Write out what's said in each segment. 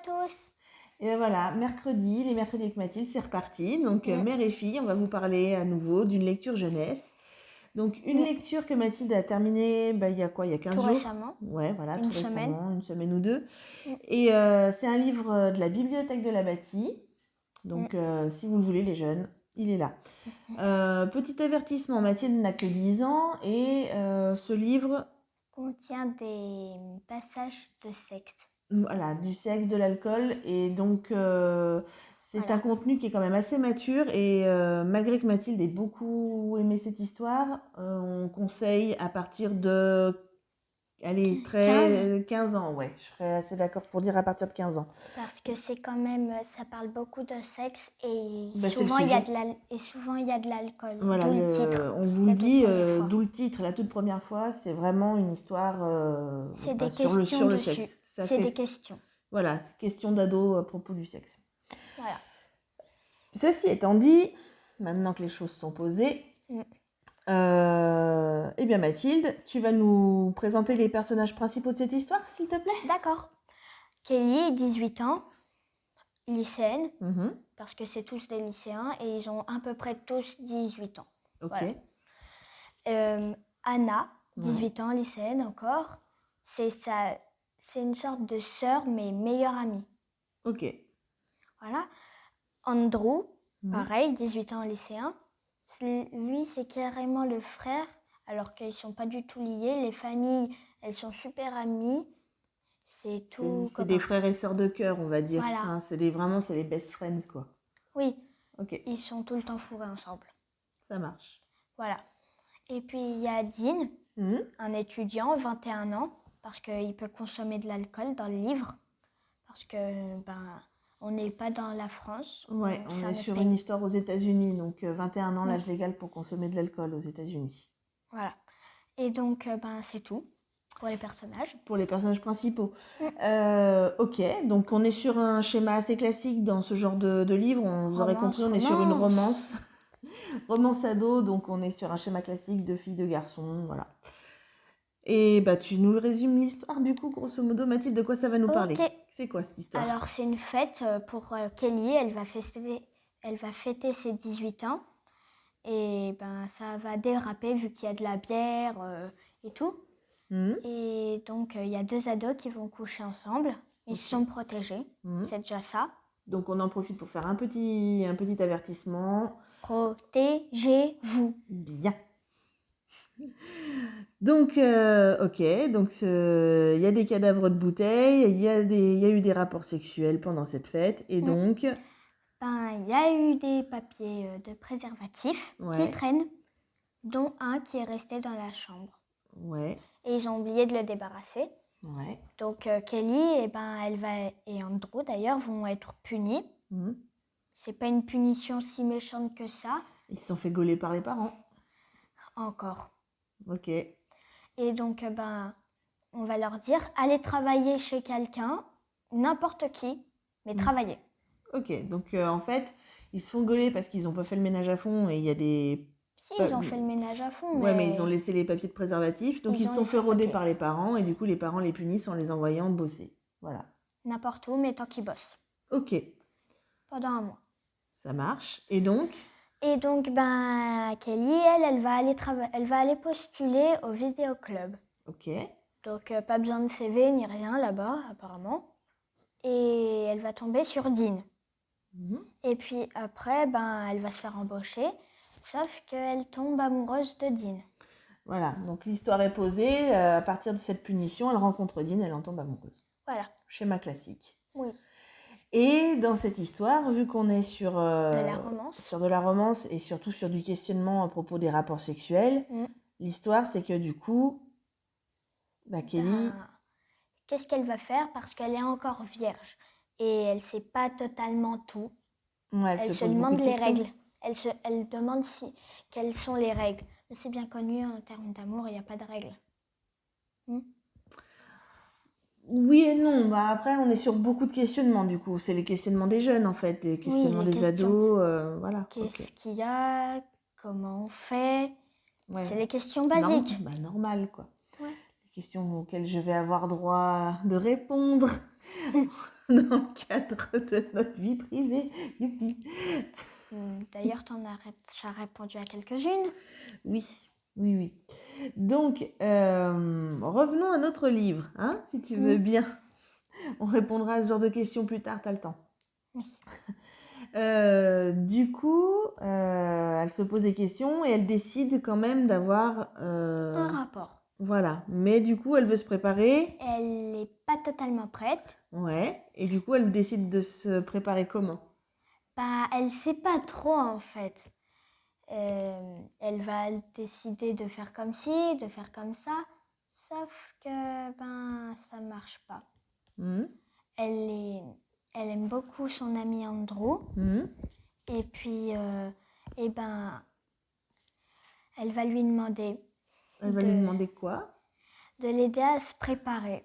tous. Et voilà, les mercredis avec Mathilde, c'est reparti. Donc, mère et fille, on va vous parler à nouveau d'une lecture jeunesse. Donc, une lecture que Mathilde a terminée, il y a quoi? Il y a 15 jours. Récemment. Ouais, voilà, Une tout semaine. récemment, une semaine ou deux. Mm. Et c'est un livre de la bibliothèque de la Bâtie. Donc, si vous le voulez, les jeunes, il est là. Petit avertissement, Mathilde n'a que 10 ans et ce livre contient des passages de sexe. Voilà, du sexe, de l'alcool. Et donc, c'est un contenu qui est quand même assez mature. Et malgré que Mathilde ait beaucoup aimé cette histoire, on conseille à partir de... Allez, 15 ans, ouais. Je serais assez d'accord pour dire à partir de 15 ans. Parce que c'est quand même, ça parle beaucoup de sexe et Bah, souvent il y a de l'alcool. Voilà, d'où le titre. on vous le dit, d'où le titre, la toute première fois, c'est vraiment une histoire c'est des sur le questions sexe. C'est des questions. Voilà, question d'ado à propos du sexe. Voilà. Ceci étant dit, maintenant que les choses sont posées, eh bien Mathilde, tu vas nous présenter les personnages principaux de cette histoire, s'il te plaît? D'accord. Kelly, 18 ans, lycéenne, parce que c'est tous des lycéens et ils ont à peu près tous 18 ans. Ok. Voilà. Anna, 18 ans, lycéenne encore, c'est une sorte de sœur mais meilleure amie. Ok. Voilà. Andrew, pareil, 18 ans, lycéen. Lui, c'est carrément le frère, alors qu'ils ne sont pas du tout liés. Les familles, elles sont super amies. C'est tout. C'est des frères et sœurs de cœur, on va dire. Voilà. Hein, c'est les best friends, quoi. Oui. Ok. Ils sont tout le temps fourrés ensemble. Ça marche. Voilà. Et puis, il y a Dean, un étudiant, 21 ans, parce qu'il peut consommer de l'alcool dans le livre. Parce que, on n'est pas dans la France. Ouais, on est sur une histoire aux États-Unis, donc 21 ans, l'âge légal pour consommer de l'alcool aux États-Unis. Voilà. Et donc, c'est tout pour les personnages. Pour les personnages principaux. Ok, donc on est sur un schéma assez classique dans ce genre de livre. Vous aurez compris, on est sur une romance. Romance ado, donc on est sur un schéma classique de filles, de garçons, voilà. Et tu nous résumes l'histoire du coup, grosso modo, Mathilde, de quoi ça va nous parler? C'est quoi cette histoire? Alors c'est une fête pour Kelly, elle va fêter ses 18 ans et ça va déraper vu qu'il y a de la bière et tout. Et donc il y a deux ados qui vont coucher ensemble, ils sont protégés, c'est déjà ça. Donc on en profite pour faire un petit avertissement. Protégez-vous. Bien. Donc, ok, donc il y a des cadavres de bouteilles, il y a eu des rapports sexuels pendant cette fête, et donc... Il y a eu des papiers de préservatifs qui traînent, dont un qui est resté dans la chambre. Ouais. Et ils ont oublié de le débarrasser. Ouais. Donc Kelly et Andrew d'ailleurs vont être punis. C'est pas une punition si méchante que ça. Ils se sont fait gauler par les parents. Encore. Ok. Et donc on va leur dire allez travailler chez quelqu'un, n'importe qui, mais travailler. Ok, donc en fait, ils se font gauler parce qu'ils n'ont pas fait le ménage à fond et il y a des... Si, ils ont fait le ménage à fond, Ouais, mais ils ont laissé les papiers de préservatifs, donc ils se sont fait rôder par les parents et du coup les parents les punissent en les envoyant bosser. Voilà. N'importe où, mais tant qu'ils bossent. Ok. Pendant un mois. Ça marche. Et donc Kelly, elle va aller postuler au vidéoclub. Ok. Donc pas besoin de CV ni rien là-bas apparemment. Et elle va tomber sur Dean. Et puis après, elle va se faire embaucher, sauf qu'elle tombe amoureuse de Dean. Voilà, donc l'histoire est posée. À partir de cette punition, elle rencontre Dean, elle en tombe amoureuse. Voilà. Schéma classique. Oui. Et dans cette histoire, vu qu'on est sur de la romance et surtout sur du questionnement à propos des rapports sexuels, l'histoire c'est que du coup, Kelly... qu'est-ce qu'elle va faire parce qu'elle est encore vierge et elle ne sait pas totalement tout. Ouais, elle se demande les règles. Elle demande quelles sont les règles. Mais c'est bien connu, en termes d'amour, il n'y a pas de règles. Oui et non. Après, on est sur beaucoup de questionnements du coup. C'est les questionnements des jeunes en fait, les questionnements des ados. Voilà. Qu'est-ce qu'il y a? Comment on fait? C'est les questions basiques. Normal quoi. Ouais. Les questions auxquelles je vais avoir droit de répondre dans le cadre de notre vie privée. Youpi. D'ailleurs, tu as répondu à quelques-unes. Oui, oui, oui. Donc, revenons à notre livre, hein, si tu veux bien. On répondra à ce genre de questions plus tard, tu as le temps. Oui. Du coup, elle se pose des questions et elle décide quand même d'avoir... Un rapport. Voilà, mais du coup, elle veut se préparer. Elle n'est pas totalement prête. Ouais, et du coup, elle décide de se préparer comment? Bah, elle ne sait pas trop en fait. Elle va décider de faire comme ci, de faire comme ça, sauf que ça marche pas. Elle aime beaucoup son ami Andrew. Et puis, elle va lui demander. Elle va lui demander quoi? De l'aider à se préparer.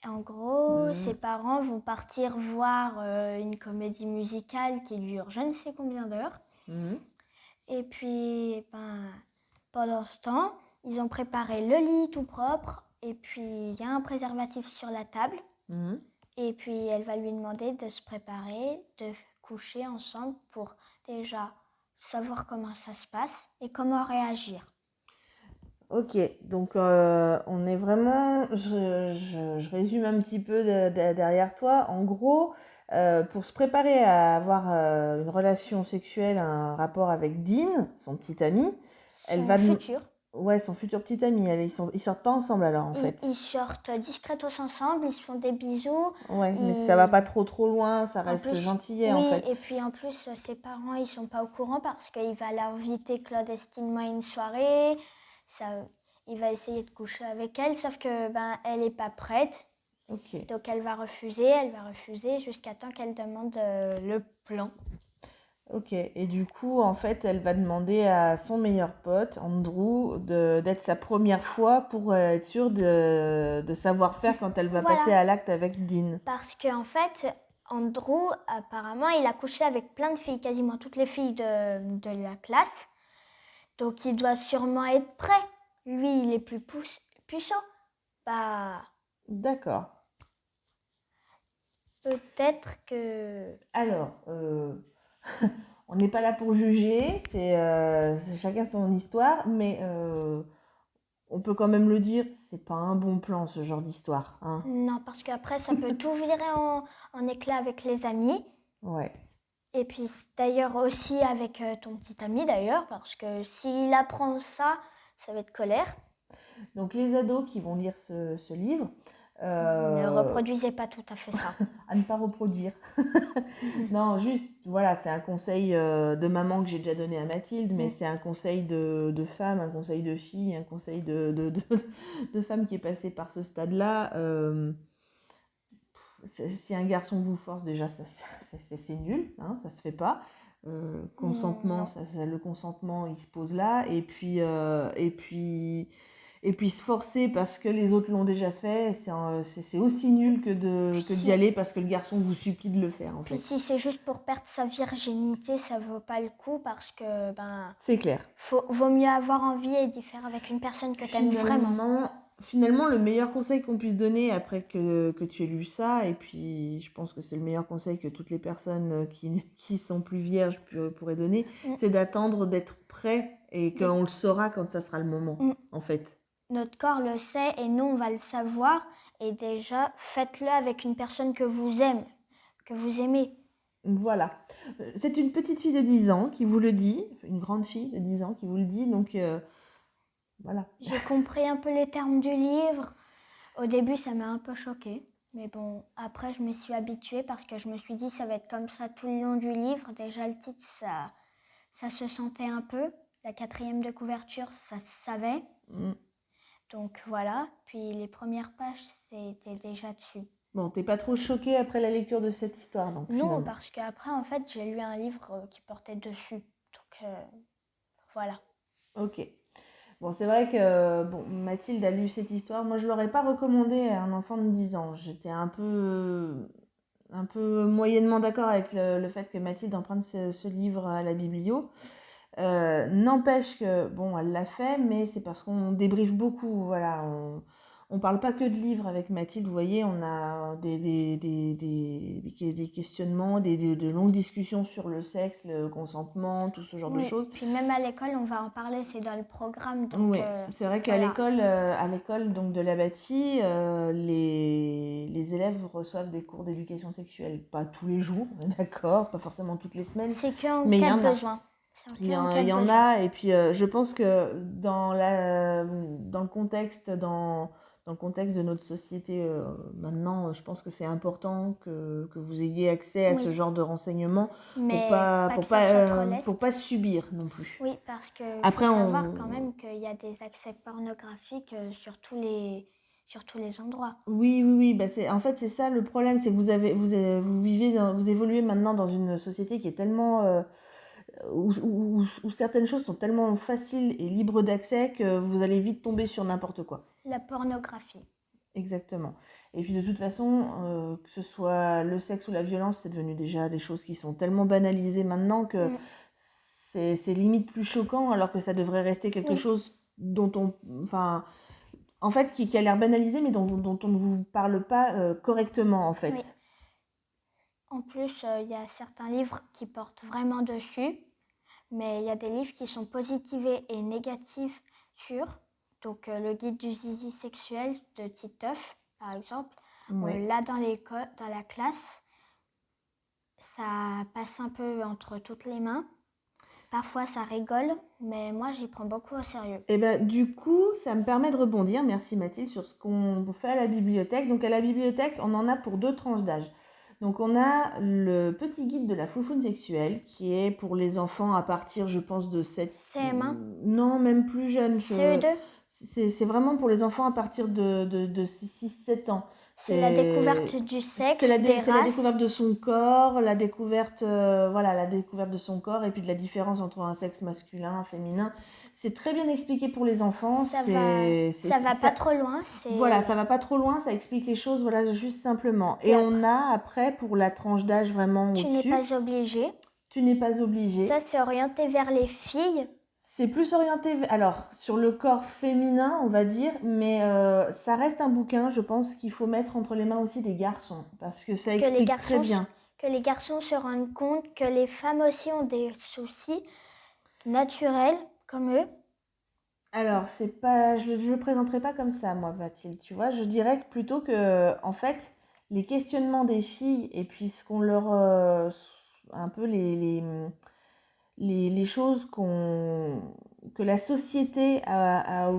En gros, ses parents vont partir voir une comédie musicale qui dure je ne sais combien d'heures. Et puis, pendant ce temps, ils ont préparé le lit tout propre. Et puis, il y a un préservatif sur la table. Et puis, elle va lui demander de se préparer, de coucher ensemble pour déjà savoir comment ça se passe et comment réagir. Ok, donc on est vraiment, je résume un petit peu derrière toi. En gros, pour se préparer à avoir une relation sexuelle, un rapport avec Dean, son petit ami, son futur petit ami. Ils sortent pas ensemble alors en fait. Ils sortent discretos ensemble, ils se font des bisous. Ouais, mais ça va pas trop loin, ça reste gentillet en fait. Oui, et puis en plus, ses parents, ils sont pas au courant parce qu'il va l'inviter clandestinement à une soirée. Il va essayer de coucher avec elle, sauf que elle est pas prête. Ok. Donc elle va refuser jusqu'à temps qu'elle demande le plan. Ok, et du coup, en fait, elle va demander à son meilleur pote, Andrew, d'être sa première fois pour être sûre de savoir faire quand elle va passer à l'acte avec Dean. Parce qu'en fait, Andrew, apparemment, il a couché avec plein de filles, quasiment toutes les filles de la classe. Donc il doit sûrement être prêt. Lui, il est plus puceau. D'accord. Peut-être que... Alors, on n'est pas là pour juger, c'est chacun son histoire, mais on peut quand même le dire, c'est pas un bon plan ce genre d'histoire. Hein. Non, parce qu'après, ça peut tout virer en éclat avec les amis. Ouais. Et puis d'ailleurs aussi avec ton petit ami d'ailleurs, parce que s'il apprend ça, ça va être colère. Donc les ados qui vont lire ce livre... Ne reproduisez pas tout à fait ça. à ne pas reproduire. Non, juste, voilà, c'est un conseil de maman que j'ai déjà donné à Mathilde, mais c'est un conseil de femme, un conseil de fille, un conseil de femme qui est passée par ce stade-là. Si un garçon vous force, déjà, c'est nul, hein, ça se fait pas. Consentement, le consentement, il se pose là. Et puis se forcer parce que les autres l'ont déjà fait, c'est aussi nul que d'y aller parce que le garçon vous supplie de le faire. En fait. Puis si c'est juste pour perdre sa virginité, ça vaut pas le coup parce que c'est clair. Vaut mieux avoir envie et d'y faire avec une personne que tu aimes vraiment. Finalement, le meilleur conseil qu'on puisse donner après que tu aies lu ça, et puis je pense que c'est le meilleur conseil que toutes les personnes qui sont plus vierges pourraient donner, c'est d'attendre d'être prêt et qu'on le saura quand ça sera le moment, en fait. Notre corps le sait et nous, on va le savoir. Et déjà, faites-le avec une personne que vous aimez. Voilà. C'est une petite fille de 10 ans qui vous le dit, une grande fille de 10 ans qui vous le dit, donc voilà. J'ai compris un peu les termes du livre. Au début, ça m'a un peu choquée. Mais bon, après, je me suis habituée parce que je me suis dit ça va être comme ça tout le long du livre. Déjà, le titre, ça se sentait un peu. La 4e de couverture, ça se savait. Donc voilà. Puis les premières pages, c'était déjà dessus. Bon, t'es pas trop choquée après la lecture de cette histoire, donc non, finalement. Parce qu'après, en fait, j'ai lu un livre qui portait dessus. Donc voilà. Ok. Bon, c'est vrai que Mathilde a lu cette histoire. Moi, je ne l'aurais pas recommandé à un enfant de 10 ans. J'étais un peu moyennement d'accord avec le fait que Mathilde emprunte ce livre à la biblio. N'empêche que, bon, elle l'a fait, mais c'est parce qu'on débriefe beaucoup. Voilà, on parle pas que de livres avec Mathilde, vous voyez, on a des questionnements, de longues discussions sur le sexe, le consentement, tout ce genre de Oui, choses. puis même à l'école, on va en parler, c'est dans le programme. Donc, Oui, c'est vrai qu'à voilà. l'école donc de la bâtie, les élèves reçoivent des cours d'éducation sexuelle, pas tous les jours, on est d'accord, pas forcément toutes les semaines, C'est qu'en mais il y cas de en a. besoin. Il y en a, et puis je pense que dans le contexte, dans le contexte de notre société maintenant, je pense que c'est important que vous ayez accès à Oui. ce genre de renseignements Mais pas que ça soit trop leste. pour pas subir non plus. Oui, parce qu'il Après, faut savoir quand même qu'il y a des accès pornographiques sur tous les endroits. Oui, bah en fait c'est ça le problème, c'est que vous évoluez maintenant dans une société qui est tellement où certaines choses sont tellement faciles et libres d'accès que vous allez vite tomber sur n'importe quoi. La pornographie. Exactement. Et puis de toute façon, que ce soit le sexe ou la violence, c'est devenu déjà des choses qui sont tellement banalisées maintenant que c'est limite plus choquant, alors que ça devrait rester quelque chose dont enfin, en fait, qui a l'air banalisé, mais dont on ne vous parle pas correctement, en fait. Oui. En plus, il y a certains livres qui portent vraiment dessus, mais il y a des livres qui sont positifs et négatifs sur. Donc, le guide du zizi sexuel de Titeuf, par exemple, là dans la classe, ça passe un peu entre toutes les mains. Parfois, ça rigole, mais moi, j'y prends beaucoup au sérieux. Et ben, du coup, ça me permet de rebondir, merci Mathilde, sur ce qu'on fait à la bibliothèque. Donc, à la bibliothèque, on en a pour 2 tranches d'âge. Donc, on a le petit guide de la foufoune sexuelle, qui est pour les enfants à partir, je pense, de 7... CM1 ? Non, même plus jeune. CE2 ? C'est vraiment pour les enfants à partir de 6-7 ans. C'est la découverte du sexe, des races. C'est la découverte de son corps, la découverte de son corps et puis de la différence entre un sexe masculin, féminin. C'est très bien expliqué pour les enfants. Ça va pas trop loin. Voilà, ça va pas trop loin, ça explique les choses, voilà, juste simplement. Et on a après, pour la tranche d'âge vraiment au-dessus... Tu n'es pas obligé. Tu n'es pas obligé. Ça, c'est orienté vers les filles. C'est plus orienté, alors, sur le corps féminin, on va dire, mais ça reste un bouquin, je pense, qu'il faut mettre entre les mains aussi des garçons, parce que ça explique très bien. Que les garçons se rendent compte que les femmes aussi ont des soucis naturels, comme eux. Alors, c'est pas, je le présenterai pas comme ça, moi, Mathilde, tu vois, je dirais que plutôt que, en fait, les questionnements des filles, et puis ce qu'on leur... un peu les choses que la société a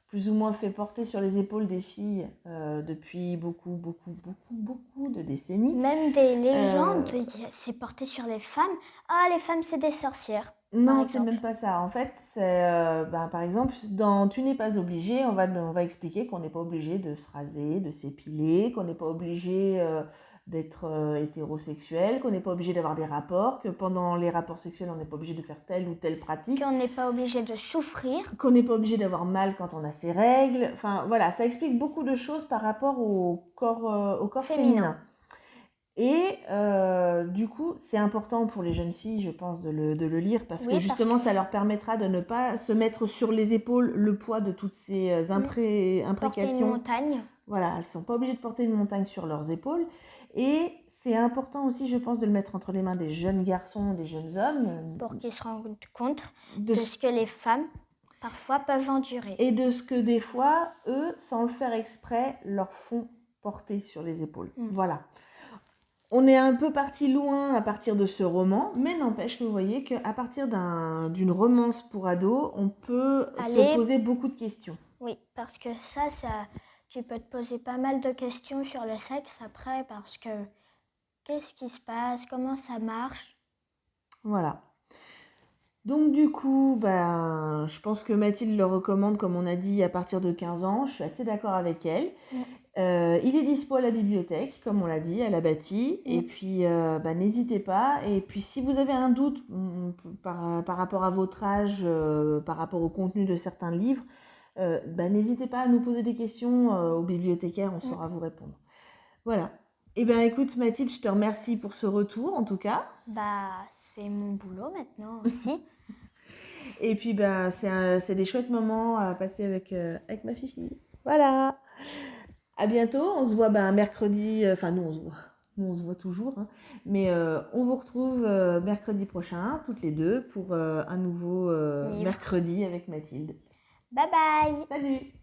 plus ou moins fait porter sur les épaules des filles depuis beaucoup de décennies. Même des légendes, c'est porté sur les femmes. Ah, les femmes, c'est des sorcières. Non, c'est même pas ça. En fait, c'est par exemple, dans Tu n'es pas obligé, on va expliquer qu'on n'est pas obligé de se raser, de s'épiler, qu'on n'est pas obligé d'être hétérosexuel, qu'on n'est pas obligé d'avoir des rapports, que pendant les rapports sexuels, on n'est pas obligé de faire telle ou telle pratique. Qu'on n'est pas obligé de souffrir. Qu'on n'est pas obligé d'avoir mal quand on a ses règles. Enfin, voilà, ça explique beaucoup de choses par rapport au corps féminin. Et du coup, c'est important pour les jeunes filles, je pense, de le lire parce que justement, ça leur permettra de ne pas se mettre sur les épaules le poids de toutes ces imprécations. Porter une montagne. Voilà, elles ne sont pas obligées de porter une montagne sur leurs épaules. Et c'est important aussi, je pense, de le mettre entre les mains des jeunes garçons, des jeunes hommes. Pour qu'ils se rendent compte de ce que les femmes, parfois, peuvent endurer. Et de ce que des fois, eux, sans le faire exprès, leur font porter sur les épaules. Voilà. On est un peu parti loin à partir de ce roman, mais n'empêche que vous voyez qu'à partir d'une romance pour ados, on peut se poser beaucoup de questions. Oui, parce que ça, tu peux te poser pas mal de questions sur le sexe après, parce que qu'est-ce qui se passe, comment ça marche. Voilà. Donc du coup, je pense que Mathilde le recommande, comme on a dit, à partir de 15 ans. Je suis assez d'accord avec elle. Il est dispo à la bibliothèque, comme on l'a dit, à la bâtie. Et puis, n'hésitez pas. Et puis, si vous avez un doute par rapport à votre âge, par rapport au contenu de certains livres, n'hésitez pas à nous poser des questions aux bibliothécaires, on saura vous répondre. Voilà. Eh bien, écoute, Mathilde, je te remercie pour ce retour, en tout cas. C'est mon boulot maintenant aussi. Et puis, c'est des chouettes moments à passer avec ma fifi. Voilà. À bientôt, on se voit mercredi, enfin nous on se voit toujours, hein, mais on vous retrouve mercredi prochain, toutes les deux, pour un nouveau mercredi avec Mathilde. Bye bye. Salut!